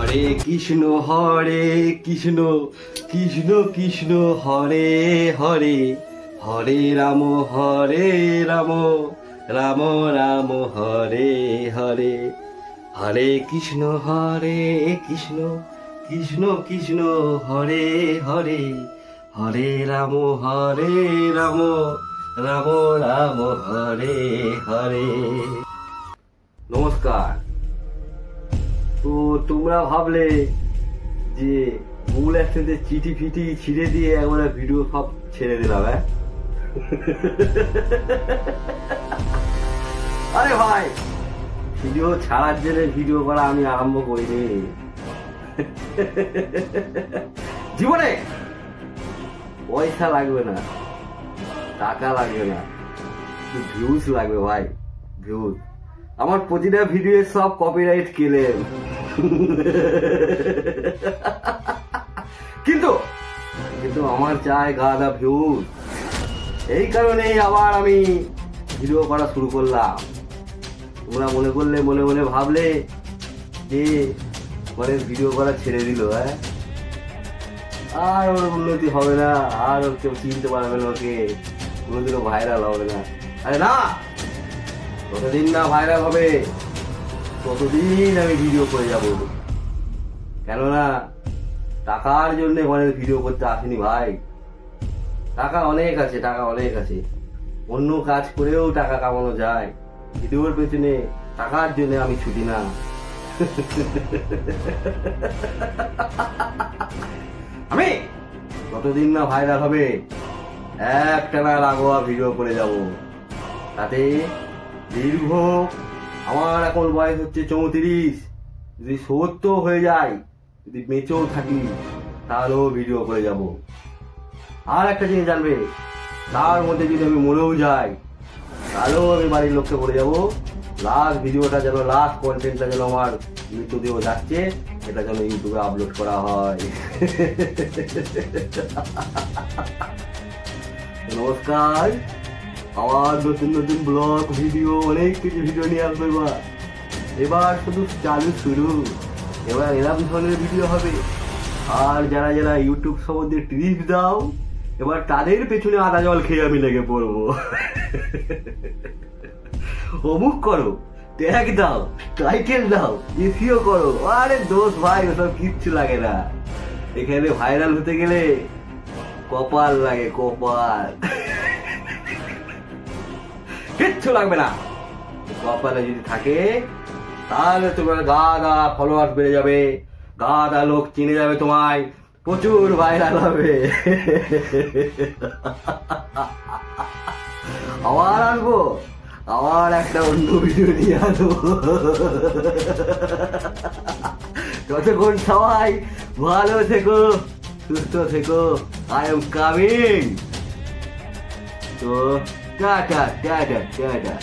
হরে কৃষ্ণ কৃষ্ণ কৃষ্ণ হরে হরে, হরে রাম রাম রাম হরে হরে, হরে কৃষ্ণ কৃষ্ণ কৃষ্ণ হরে হরে, হরে রাম রাম রাম হরে হরে। নমস্কার। তো তোমরা ভাবলে যে মূল একসাথে চিঠি ফিটি ছিঁড়ে দিয়ে একবারে ভিডিও সব ছেড়ে দিলাম। হ্যাঁ, আরে ভাই, ভিডিও ছাড়ার জন্য ভিডিও করা আমি আরম্ভ করিনি। জীবনে পয়সা লাগবে না, টাকা লাগবে না, ভিউজ লাগবে ভাই, ভিউজ। আমার প্রতিটা ভিডিও সব কপিরাইট ক্লেম, কিন্তু আমার চাই গাদা ভিউজ। এই কারণেই আবার আমি ভিডিও করা শুরু করলাম। তোমরা মনে করলে, মনে মনে ভাবলে যে মানে ভিডিও করা ছেড়ে দিল। হ্যাঁ, আর ওর উন্নতি হবে না, আর ওর কেউ চিনতে পারবে না, ওকে কোনোদিনও ভাইরাল হবে না। আরে না, যতদিন না ভাইরাল হবে ততদিন আমি ভিডিও করে যাব। কেননা টাকার জন্য মানে ভিডিও করতে আসিনি ভাই। টাকা অনেক আছে, টাকা অনেক আছে, অন্য কাজ করেও টাকা কামানো যায়। ভিডিওর পেছনে টাকার জন্য আমি ছুটি না। আমি যতদিন না ভাইরাল হবে একটানা লাগোয়া ভিডিও করে যাব। তাতে দীর্ঘ, আমার এখন বয়স হচ্ছে 34, যদি 70 হয়ে যায়, যদি বেঁচেও থাকি, তাহলেও ভিডিও করে যাব। আর একটা জিনিস জানবে, তার মধ্যে যদি আমি মরেও যাই, তাহলেও আমি বাড়ির লোককে বলে যাব, লাস্ট ভিডিওটা যেন, লাস্ট কন্টেন্টটা যেন আমার মৃতদেহ যাচ্ছে, এটা যেন ইউটিউবে আপলোড করা হয়। নমস্কার। আবার নতুন নতুন ব্লগ ভিডিও, অনেক কিছু ভিডিও নিয়ে আসবো। এবার শুধু শুরু, এবার এরকম ধরনের ভিডিও হবে। আর যারা যারা ইউটিউব সম্বন্ধে টিপস দাও, এবার তাদের পেছনে আদা জল খেয়ে আমি লেগে পড়বো। অমুক করো, ট্যাগ দাও, টাইটেল দাও, এসিও করো। আরে দোষ ভাই, ওসব কিচ্ছু লাগে না। এখানে ভাইরাল হতে গেলে কপাল লাগে, কপাল। কিচ্ছু লাগবে না, কপালে যদি থাকে তাহলে তোমার গাদা ফলোয়ার বেড়ে যাবে, গাদা লোক চিনে যাবে তোমায়, প্রচুর ভাইরাল হবে। আবার আসবো, আবার একটা অন্য ভিডিও নিয়ে আসবো। ততক্ষণ সবাই ভালো থেকো, সুস্থ থেকো। I am coming. তো টাটা টাটা টাটা।